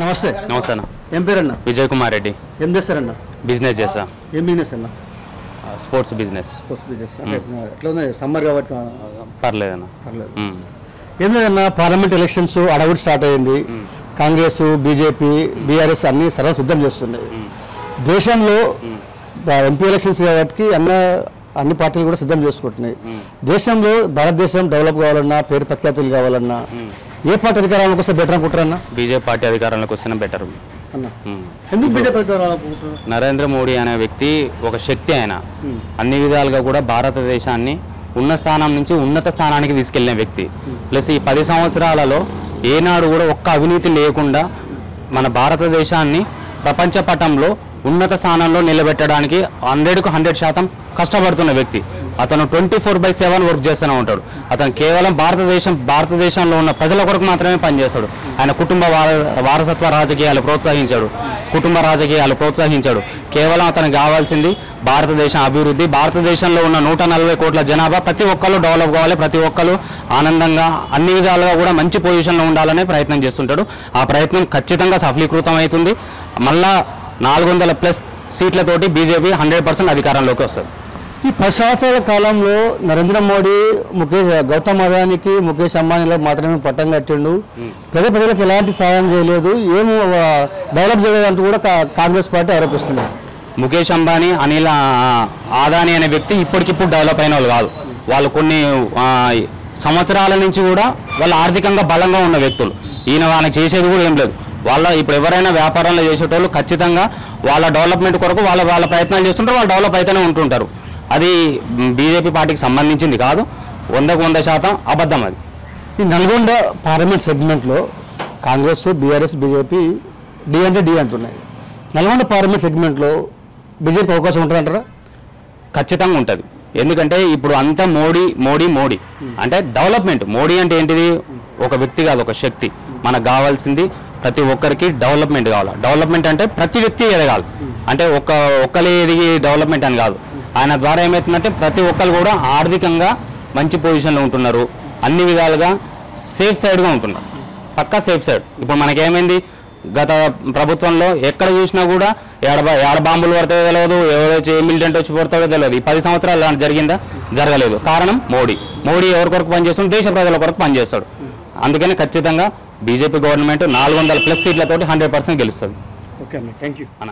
నమస్తే. నమస్తే అన్న. ఏం పేరన్నా? విజయ్ కుమార్ రెడ్డి. ఏం చేస్తారన్నా? బిజినెస్ చేస్తా. ఏం బిజినెస్ అన్నా? Sports business. Sports business. ఎట్లా ఉంది సమ్మర్ కాబట్టి? పర్లేదన్న. పర్లేదు. ఏం లేదన్నా, పార్లమెంట్ ఎలక్షన్స్ అడవుడు స్టార్ట్ అయింది. కాంగ్రెస్, బీజేపీ, బీఆర్ఎస్ అన్ని సర్వం సిద్ధం చేస్తున్నాయి. దేశంలో ఎంపీ ఎలక్షన్స్ కాబట్టి అన్ని పార్టీలు కూడా సిద్ధం చేసుకుంటున్నాయి. దేశంలో భారతదేశం డెవలప్ కావాలన్నా, పేరు ప్రఖ్యాతులు కావాలన్నా ఏ పార్టీ అధికారంలోకి వస్తే బెటర్ అనుకుంటారన్నా? బీజేపీ పార్టీ అధికారంలోకి వస్తేనే బెటర్ అన్నా. ఎందుకు బీజేపీ అధికారంలోకి? నరేంద్ర మోడీ అనే వ్యక్తి ఒక శక్తి. ఆయన అన్ని విధాలుగా కూడా భారతదేశాన్ని ఉన్న స్థానం నుంచి ఉన్నత స్థానానికి తీసుకెళ్లిన వ్యక్తి. ప్లస్ ఈ 10 సంవత్సరాలలో ఏనాడు కూడా ఒక్క అవినీతి లేకుండా మన భారతదేశాన్ని ప్రపంచ పటంలో ఉన్నత స్థానంలో నిలబెట్టడానికి 100కు 100% కష్టపడుతున్న వ్యక్తి. అతను 24/7 వర్క్ చేస్తూనే ఉంటాడు. అతను కేవలం భారతదేశంలో ఉన్న ప్రజల కొరకు మాత్రమే పనిచేస్తాడు. ఆయన కుటుంబ వారసత్వ రాజకీయాలు ప్రోత్సహించాడు, కుటుంబ రాజకీయాలు ప్రోత్సహించాడు. కేవలం అతనికి కావాల్సింది భారతదేశం అభివృద్ధి. భారతదేశంలో ఉన్న 140 కోట్ల జనాభా ప్రతి ఒక్కరు డెవలప్ కావాలి, ప్రతి ఒక్కరు ఆనందంగా అన్ని విధాలుగా కూడా మంచి పొజిషన్లో ఉండాలనే ప్రయత్నం చేస్తుంటాడు. ఆ ప్రయత్నం ఖచ్చితంగా సఫలీకృతం అవుతుంది. మళ్ళా 400+ సీట్లతోటి బీజేపీ 100% అధికారంలోకి వస్తుంది. ఈ 10 సంవత్సరాల కాలంలో నరేంద్ర మోడీ గౌతమ్ అదానికి, ముఖేష్ అంబానీలో మాత్రమే పట్టం కట్టిండు. ప్రజలకు ఎలాంటి సాయం చేయలేదు, ఏమో డెవలప్ చేయలేదంటూ కూడా కాంగ్రెస్ పార్టీ ఆరోపిస్తుంది. ముఖేష్ అంబానీ, అనిల్ ఆదానీ అనే వ్యక్తి ఇప్పటికిప్పుడు డెవలప్ అయిన వాళ్ళు కాదు. వాళ్ళు కొన్ని సంవత్సరాల నుంచి కూడా వాళ్ళు ఆర్థికంగా బలంగా ఉన్న వ్యక్తులు. ఈయన వాళ్ళకి చేసేది కూడా ఏం లేదు. ఇప్పుడు ఎవరైనా వ్యాపారంలో చేసేటోళ్ళు ఖచ్చితంగా వాళ్ళ డెవలప్మెంట్ కొరకు వాళ్ళ ప్రయత్నాలు చేస్తుంటారు, వాళ్ళు డెవలప్ అయితేనే ఉంటుంటారు. అది బీజేపీ పార్టీకి సంబంధించింది కాదు, 100% అబద్ధం. అది ఈ నల్గొండ పార్లమెంట్ సెగ్మెంట్లో కాంగ్రెస్, బీఆర్ఎస్, బీజేపీ డి అంటే డి అంటున్నాయి. నల్గొండ పార్లమెంట్ సెగ్మెంట్లో బీజేపీ అవకాశం ఉంటుందంటారా? ఖచ్చితంగా ఉంటుంది. ఎందుకంటే ఇప్పుడు అంతా మోడీ మోడీ మోడీ అంటే డెవలప్మెంట్. మోడీ అంటే ఏంటిది? ఒక వ్యక్తి కాదు, ఒక శక్తి. మనకు కావాల్సింది ప్రతి ఒక్కరికి డెవలప్మెంట్ కావాలి. డెవలప్మెంట్ అంటే ప్రతి వ్యక్తి ఎదగాలి. అంటే ఒక్కరి ఎదిగి డెవలప్మెంట్ అని కాదు. ఆయన ద్వారా ఏమవుతుందంటే ప్రతి ఒక్కరు కూడా ఆర్థికంగా మంచి పొజిషన్లో ఉంటున్నారు, అన్ని విధాలుగా సేఫ్ సైడ్గా ఉంటున్నారు, పక్కా సేఫ్ సైడ్. ఇప్పుడు మనకేమైంది, గత ప్రభుత్వంలో ఎక్కడ చూసినా కూడా ఏడ బాంబులు పడితే తెలియదు, ఎవరో మిలిటెంట్ వచ్చి పడతాడో తెలియదు. ఈ 10 సంవత్సరాలు జరిగిందా? జరగలేదు. కారణం మోడీ. ఎవరి కొరకు పనిచేస్తాడు? దేశ ప్రజల కొరకు పనిచేస్తాడు. అందుకని ఖచ్చితంగా బీజేపీ గవర్నమెంట్ 400+ సీట్లతోటి 100% గెలుస్తుంది. ఓకే అన్న, థ్యాంక్ యూ అన్న.